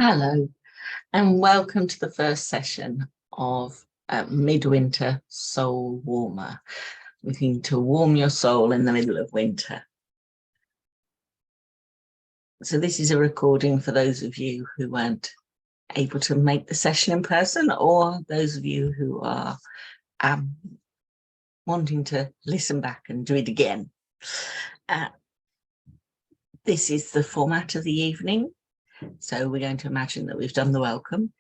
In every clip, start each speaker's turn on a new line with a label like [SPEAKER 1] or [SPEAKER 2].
[SPEAKER 1] Hello, and welcome to the first session of Midwinter Soul Warmer, looking to warm your soul in the middle of winter. So this is a recording for those of you who weren't able to make the session in person, or those of you who are wanting to listen back and do it again. This is the format of the evening. So we're going to imagine that we've done the welcome,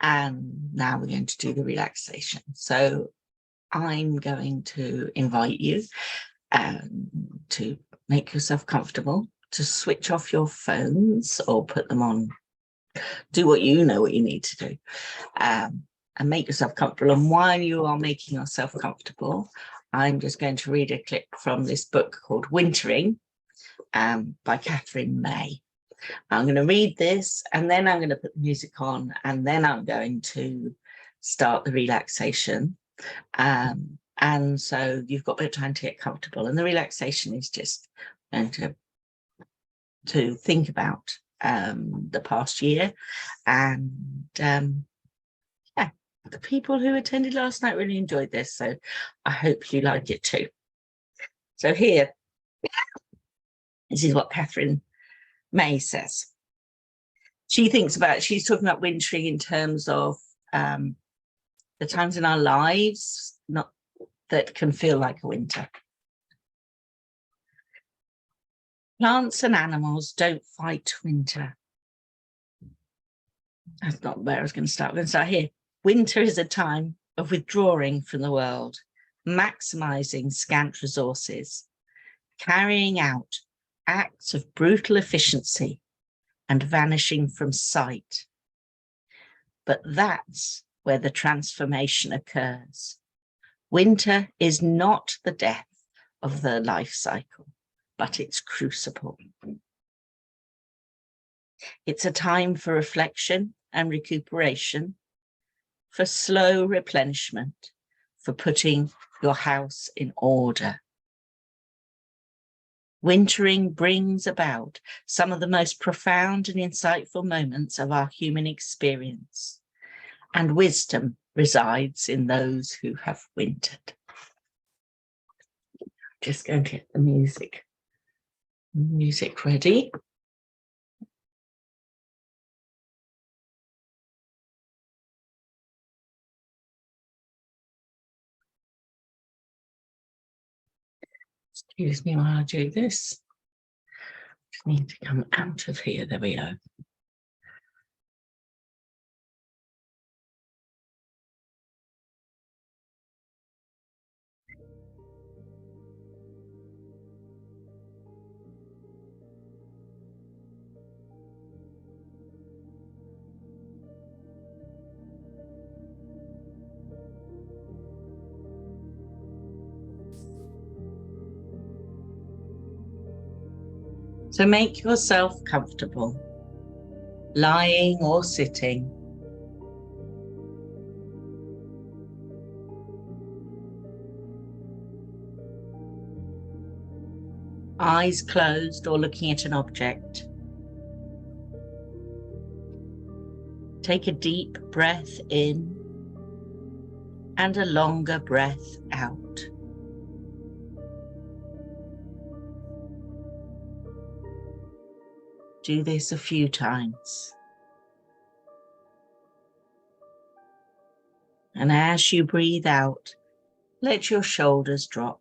[SPEAKER 1] and now we're going to do the relaxation. So I'm going to invite you to make yourself comfortable, to switch off your phones or put them on. Do what you know what you need to do, and make yourself comfortable. And while you are making yourself comfortable, I'm just going to read a clip from this book called Wintering by Catherine May. I'm going to read this, and then I'm going to put the music on, and then I'm going to start the relaxation. And so you've got a bit of time to get comfortable. And the relaxation is just going to think about the past year. And yeah, the people who attended last night really enjoyed this. So I hope you like it too. So here, this is what Catherine May says. She's talking about wintering in terms of the times in our lives that can feel like a winter. Plants and animals don't fight winter. That's not where I was going to start. I'm going to start here. Winter is a time of withdrawing from the world, maximizing scant resources, carrying out acts of brutal efficiency and vanishing from sight. But that's where the transformation occurs. Winter is not the death of the life cycle, but its crucible. It's a time for reflection and recuperation, for slow replenishment, for putting your house in order. Wintering brings about some of the most profound and insightful moments of our human experience, and wisdom resides in those who have wintered. Just going to get the music ready. Excuse me while I do this. Just need to come out of here. There we go. So make yourself comfortable, lying or sitting. Eyes closed or looking at an object. Take a deep breath in and a longer breath out. Do this a few times. And as you breathe out, let your shoulders drop.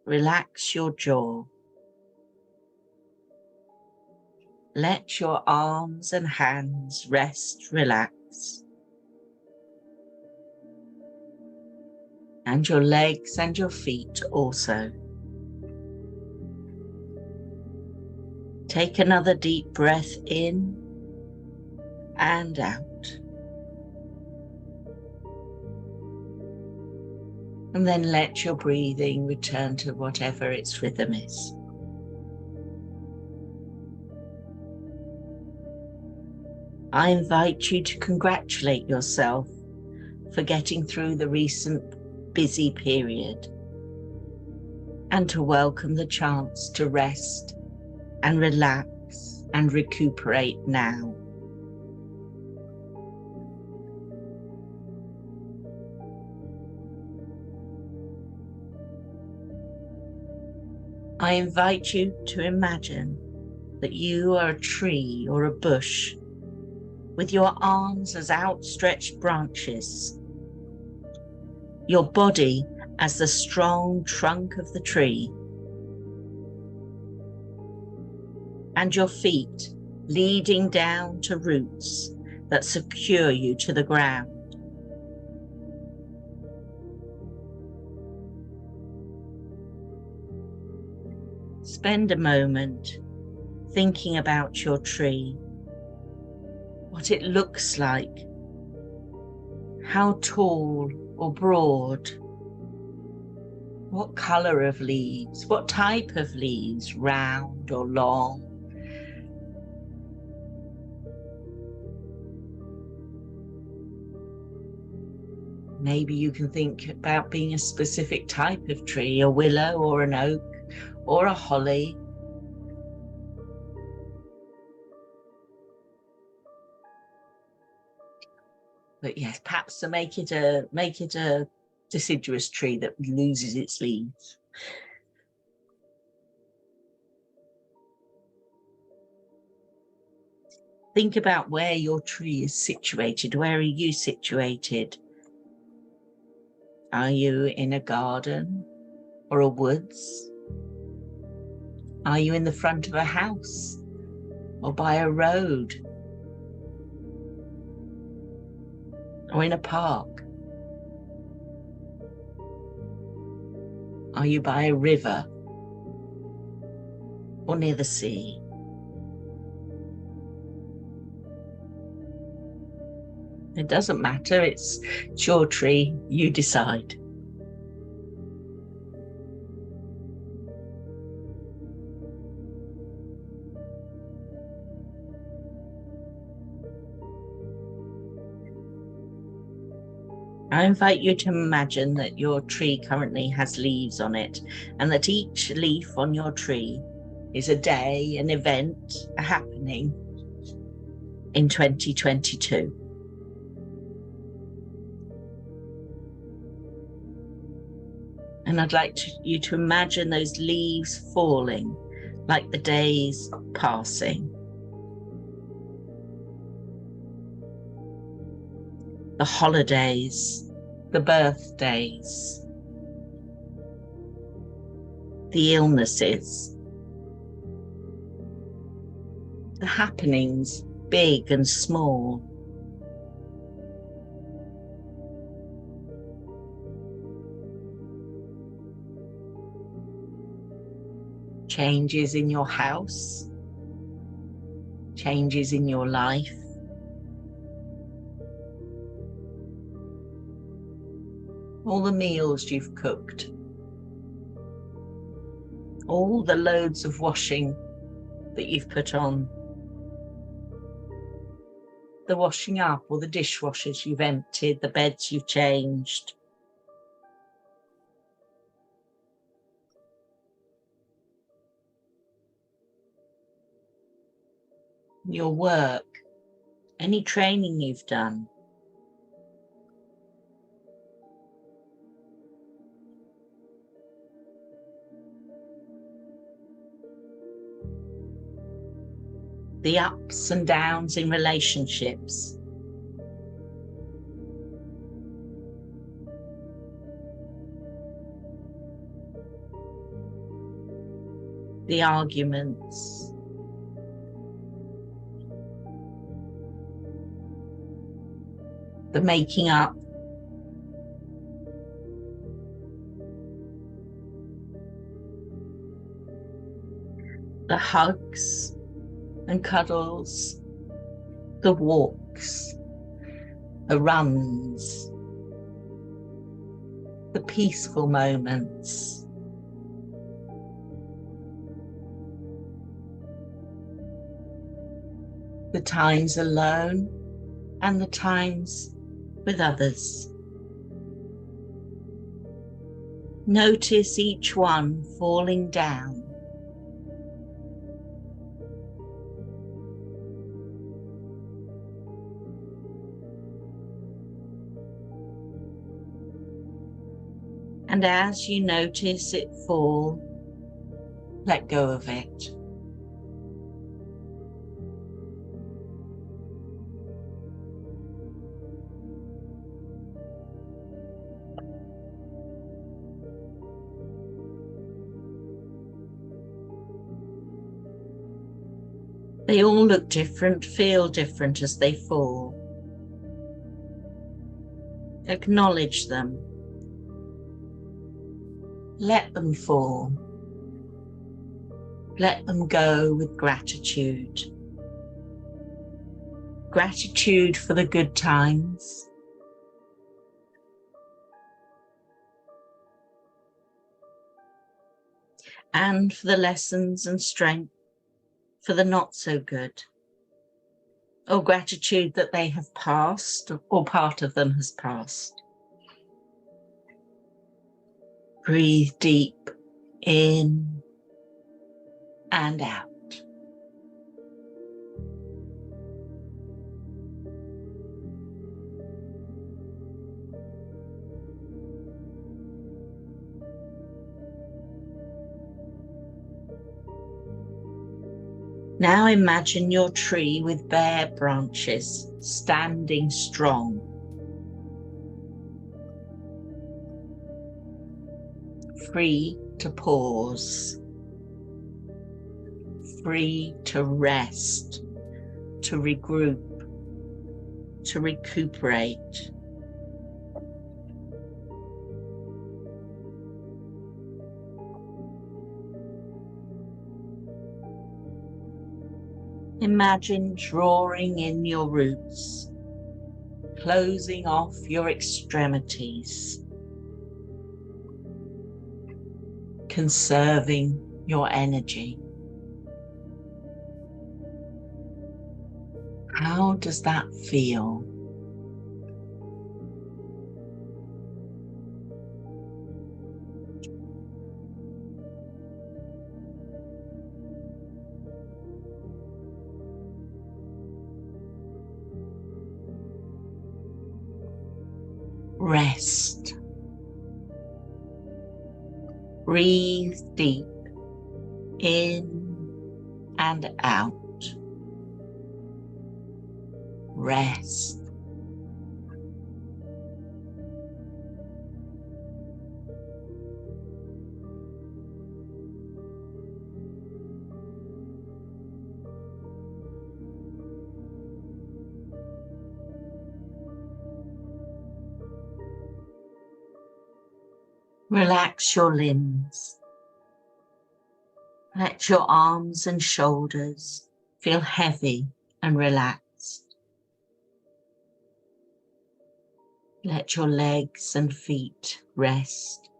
[SPEAKER 1] Relax your jaw. Let your arms and hands rest, relax. And your legs and your feet also. Take another deep breath in and out. And then let your breathing return to whatever its rhythm is. I invite you to congratulate yourself for getting through the recent busy period, and to welcome the chance to rest and relax and recuperate now. I invite you to imagine that you are a tree or a bush with your arms as outstretched branches, your body as the strong trunk of the tree, and your feet leading down to roots that secure you to the ground. Spend a moment thinking about your tree, what it looks like, how tall or broad, what colour of leaves, what type of leaves, round or long. Maybe you can think about being a specific type of tree, a willow or an oak or a holly. But yes, perhaps to make it a deciduous tree that loses its leaves. Think about where your tree is situated. Where are you situated? Are you in a garden or a woods? Are you in the front of a house or by a road or in a park? Are you by a river or near the sea? It doesn't matter, it's your tree, you decide. I invite you to imagine that your tree currently has leaves on it, and that each leaf on your tree is a day, an event, a happening in 2022. And I'd like you to imagine those leaves falling like the days passing. The holidays, the birthdays, the illnesses, the happenings, big and small. Changes in your house, changes in your life. All the meals you've cooked, all the loads of washing that you've put on, the washing up or the dishwashers you've emptied, the beds you've changed. Your work, any training you've done. The ups and downs in relationships. The arguments. The making up. The hugs and cuddles, the walks, the runs, the peaceful moments. The times alone and the times with others. Notice each one falling down. And as you notice it fall, let go of it. They all look different, feel different as they fall. Acknowledge them. Let them fall. Let them go with gratitude. Gratitude for the good times. And for the lessons and strength for the not so good. Or gratitude that they have passed, or part of them has passed. Breathe deep in and out. Now imagine your tree with bare branches, standing strong. Free to pause. Free to rest, to regroup, to recuperate. Imagine drawing in your roots, closing off your extremities, conserving your energy. How does that feel? Rest. Breathe deep in and out. Rest. Relax your limbs. Let your arms and shoulders feel heavy and relaxed. Let your legs and feet rest,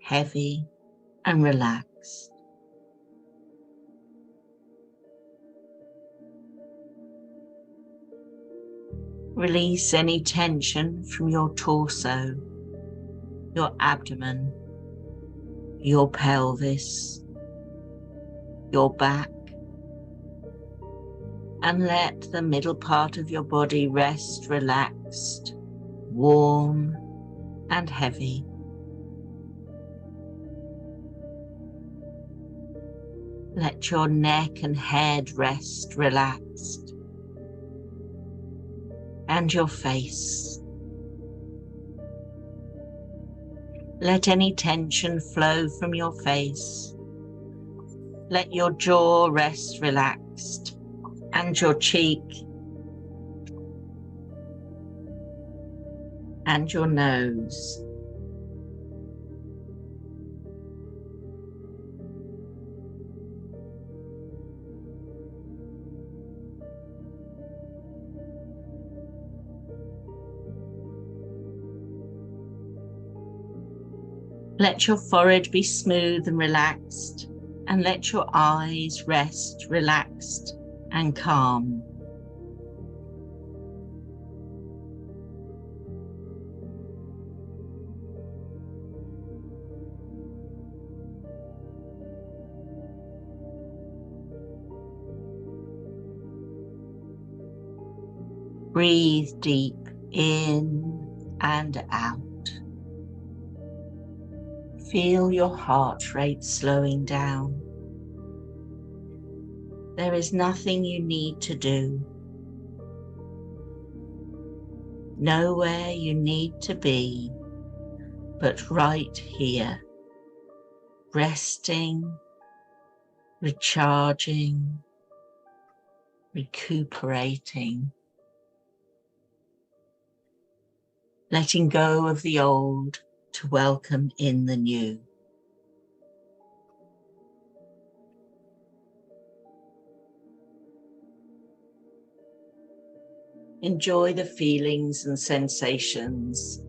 [SPEAKER 1] heavy and relaxed. Release any tension from your torso, your abdomen, your pelvis, your back, and let the middle part of your body rest relaxed, warm and heavy. Let your neck and head rest relaxed, and your face. Let any tension flow from your face. Let your jaw rest relaxed, and your cheek, and your nose. Let your forehead be smooth and relaxed, and let your eyes rest relaxed and calm. Breathe deep in and out. Feel your heart rate slowing down. There is nothing you need to do. Nowhere you need to be, but right here, resting, recharging, recuperating, letting go of the old to welcome in the new. Enjoy the feelings and sensations.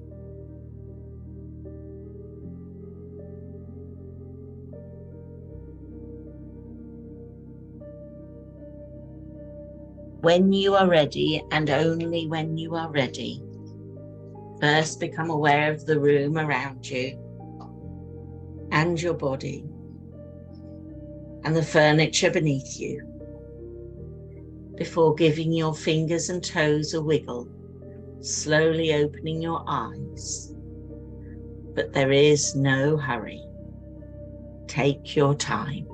[SPEAKER 1] When you are ready, and only when you are ready, first become aware of the room around you and your body and the furniture beneath you, before giving your fingers and toes a wiggle, slowly opening your eyes. But there is no hurry. Take your time.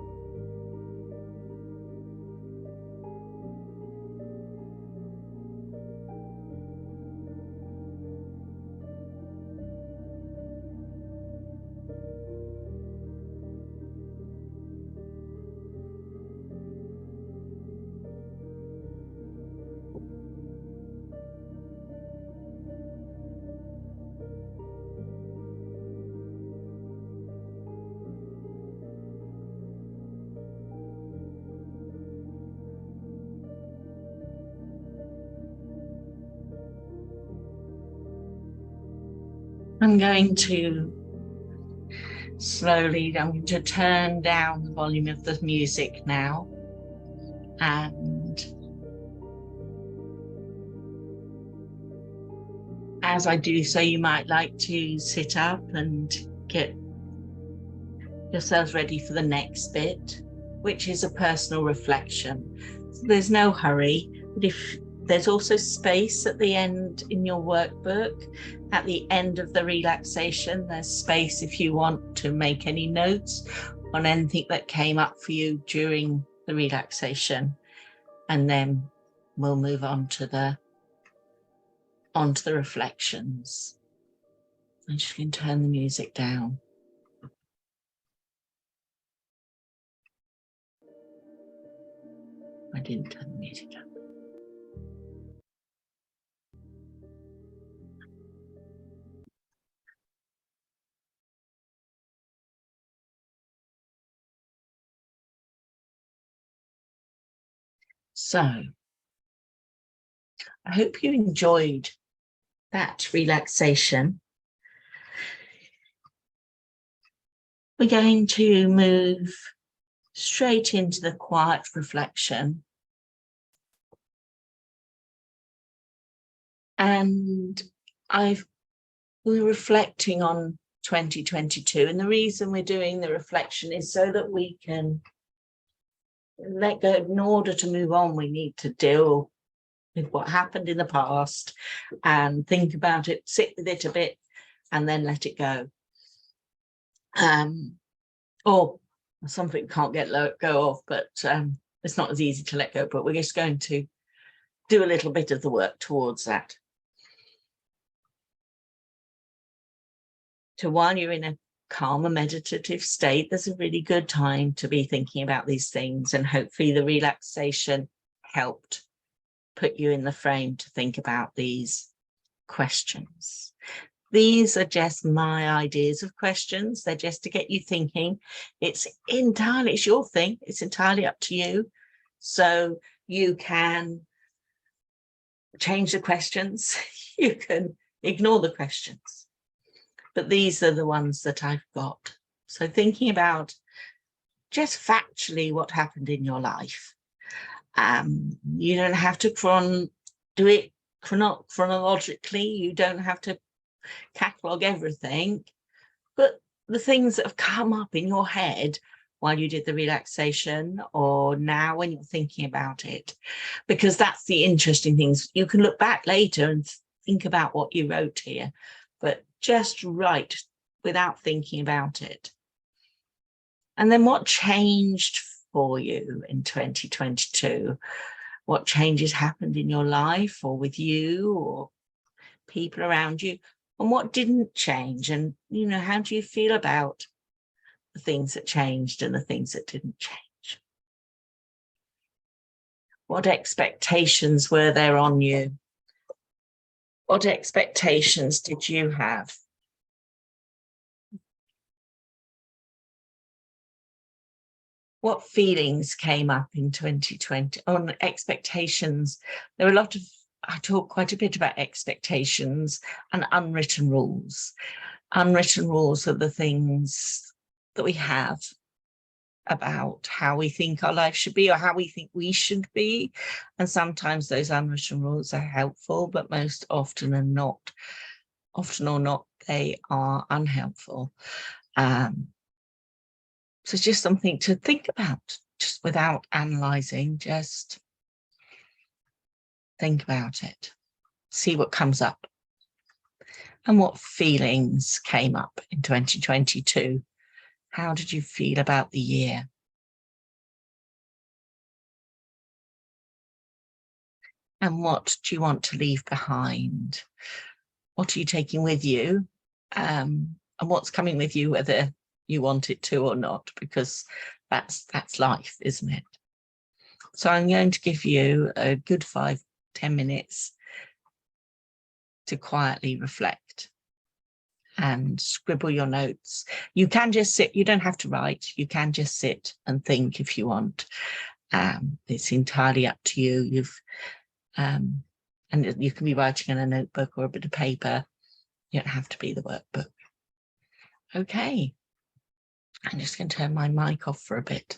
[SPEAKER 1] I'm going to turn down the volume of the music now, and as I do so, you might like to sit up and get yourselves ready for the next bit, which is a personal reflection. So there's no hurry, but if there's also space at the end in your workbook, at the end of the relaxation, there's space if you want to make any notes on anything that came up for you during the relaxation. And then we'll move on to the reflections. I'm just going to turn the music down. I didn't turn the music down. So, I hope you enjoyed that relaxation. We're going to move straight into the quiet reflection. And we're reflecting on 2022. And the reason we're doing the reflection is so that we can let go. In order to move on, we need to deal with what happened in the past and think about it, sit with it a bit, and then let it go. Or something can't let go of, but it's not as easy to let go, but we're just going to do a little bit of the work towards that. So while you're in a calm and meditative state, there's a really good time to be thinking about these things, and hopefully the relaxation helped put you in the frame to think about these questions. These are just my ideas of questions. They're just to get you thinking. It's your thing. It's entirely up to you. So you can change the questions. You can ignore the questions. But these are the ones that I've got. So thinking about just factually what happened in your life. You don't have to do it chronologically. You don't have to catalogue everything, but the things that have come up in your head while you did the relaxation, or now when you're thinking about it, because that's the interesting things. You can look back later and think about what you wrote here, but just write without thinking about it. And then what changed for you in 2022? What changes happened in your life or with you or people around you? And what didn't change? And, how do you feel about the things that changed and the things that didn't change? What expectations were there on you? What expectations did you have? What feelings came up in 2020 on expectations? There are a lot of, I talk quite a bit about expectations and unwritten rules. Unwritten rules are the things that we have about how we think our life should be or how we think we should be. And sometimes those unwritten rules are helpful, but most often or not, they are unhelpful. So it's just something to think about, just without analysing, just think about it, see what comes up. And what feelings came up in 2022? How did you feel about the year? And what do you want to leave behind? What are you taking with you? And what's coming with you, whether you want it to or not, because that's life, isn't it? So I'm going to give you a good 5-10 minutes to quietly reflect and scribble your notes. You can just sit, you don't have to write, you can just sit and think if you want. It's entirely up to you. And you can be writing in a notebook or a bit of paper. You don't have to be the workbook. Okay, I'm just going to turn my mic off for a bit.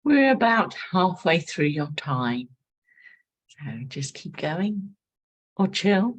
[SPEAKER 1] We're about halfway through your time. So just keep going or chill.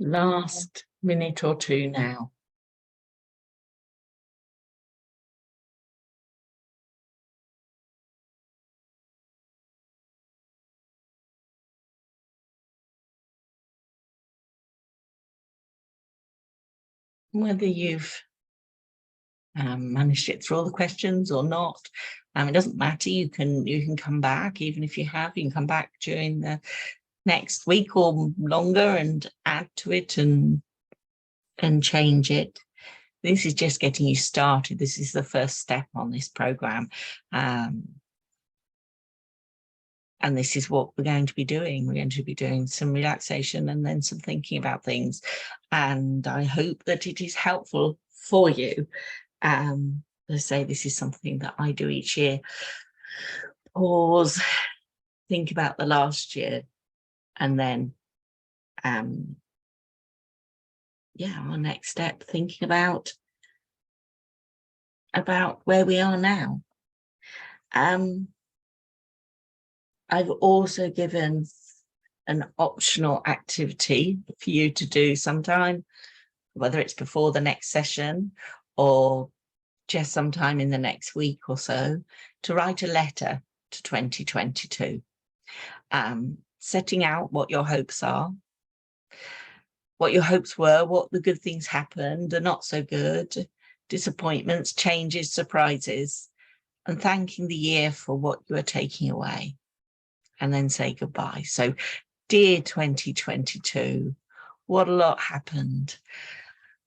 [SPEAKER 1] Last minute or two now. Whether you've managed to get through all the questions or not, it doesn't matter. You can come back, even if you have. You can come back during the next week or longer and add to it and change it. This is just getting you started. This is the first step on this program. And this is what we're going to be doing. We're going to be doing some relaxation and then some thinking about things. And I hope that it is helpful for you. As I say, this is something that I do each year. Pause, think about the last year, and then, our next step, thinking about where we are now. I've also given an optional activity for you to do sometime, whether it's before the next session or just sometime in the next week or so, to write a letter to 2022, setting out what your hopes are, what your hopes were, what the good things happened, the not so good, disappointments, changes, surprises, and thanking the year for what you are taking away. And then say goodbye. So, dear 2022, what a lot happened.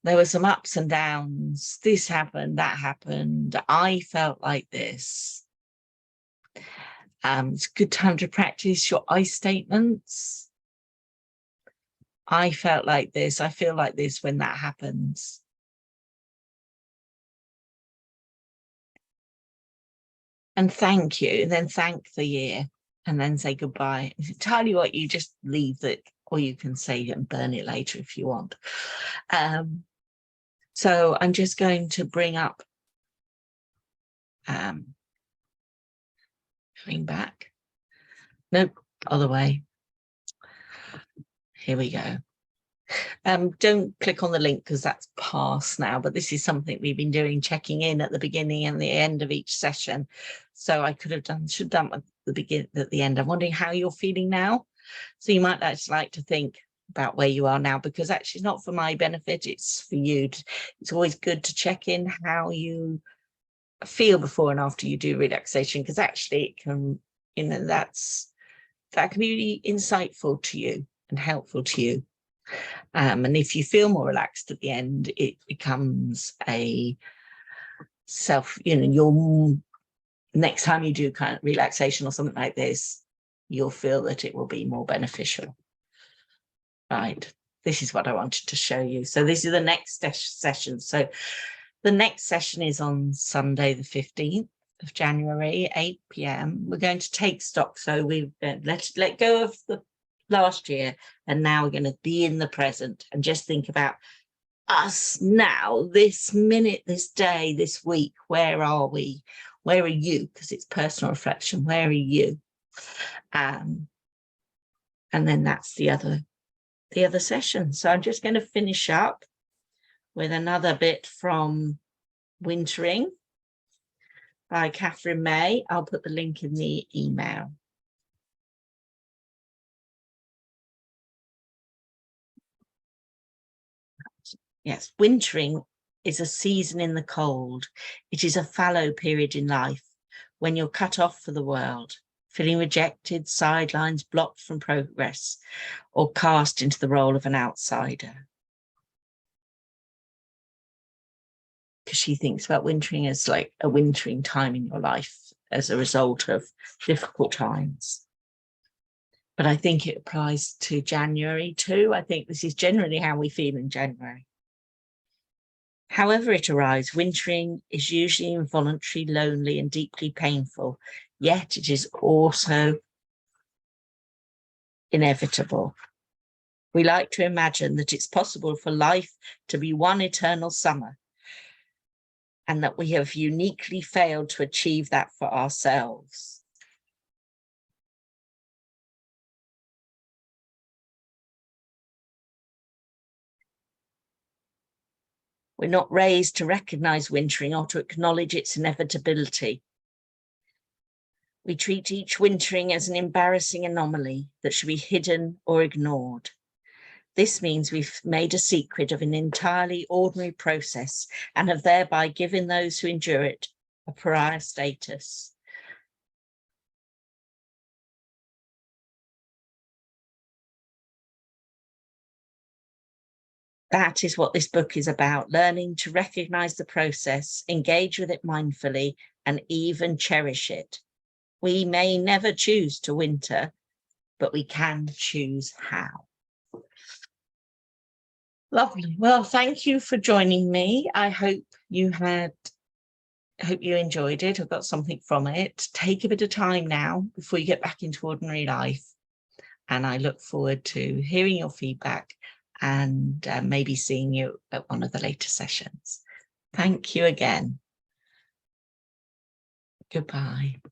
[SPEAKER 1] There were some ups and downs. This happened, that happened. I felt like this. It's a good time to practice your I statements. I felt like this. I feel like this when that happens. and thank you, and then thank the year, and then say goodbye. It's entirely what you just leave that, or you can say and burn it later if you want. So I'm just going to bring up, coming back. Nope, other way. Here we go. Don't click on the link because that's past now, but this is something we've been doing, checking in at the beginning and the end of each session. So I should have done at the end. I'm wondering how you're feeling now. So you might actually like to think about where you are now, because actually it's not for my benefit, it's for you. It's always good to check in how you feel before and after you do relaxation, because actually it can, that can be really insightful to you and helpful to you. And if you feel more relaxed at the end, it becomes a your next time you do kind of relaxation or something like this, you'll feel that it will be more beneficial. Right, this is what I wanted to show you. So this is the next session. So the next session is on Sunday, the 15th of January, 8 p.m. We're going to take stock. So we've let go of the last year, and now we're going to be in the present and just think about us now, this minute, this day, this week. Where are we? Where are you? Because it's personal reflection. Where are you? And then that's the other session. So I'm just going to finish up with another bit from Wintering by Catherine May. I'll put the link in the email. Yes, wintering is a season in the cold. It is a fallow period in life when you're cut off for the world, feeling rejected, sidelines, blocked from progress, or cast into the role of an outsider. Because she thinks about wintering as like a wintering time in your life as a result of difficult times. But I think it applies to January too. I think this is generally how we feel in January. However it arrives, wintering is usually involuntary, lonely, and deeply painful, yet it is also inevitable. We like to imagine that it's possible for life to be one eternal summer, and that we have uniquely failed to achieve that for ourselves. We're not raised to recognize wintering or to acknowledge its inevitability. We treat each wintering as an embarrassing anomaly that should be hidden or ignored. This means we've made a secret of an entirely ordinary process and have thereby given those who endure it a pariah status. That is what this book is about, learning to recognize the process, engage with it mindfully, and even cherish it. We may never choose to winter, but we can choose how. Lovely. Well, thank you for joining me. I hope you enjoyed it or got something from it. Take a bit of time now before you get back into ordinary life. And I look forward to hearing your feedback and maybe seeing you at one of the later sessions. Thank you again. Goodbye.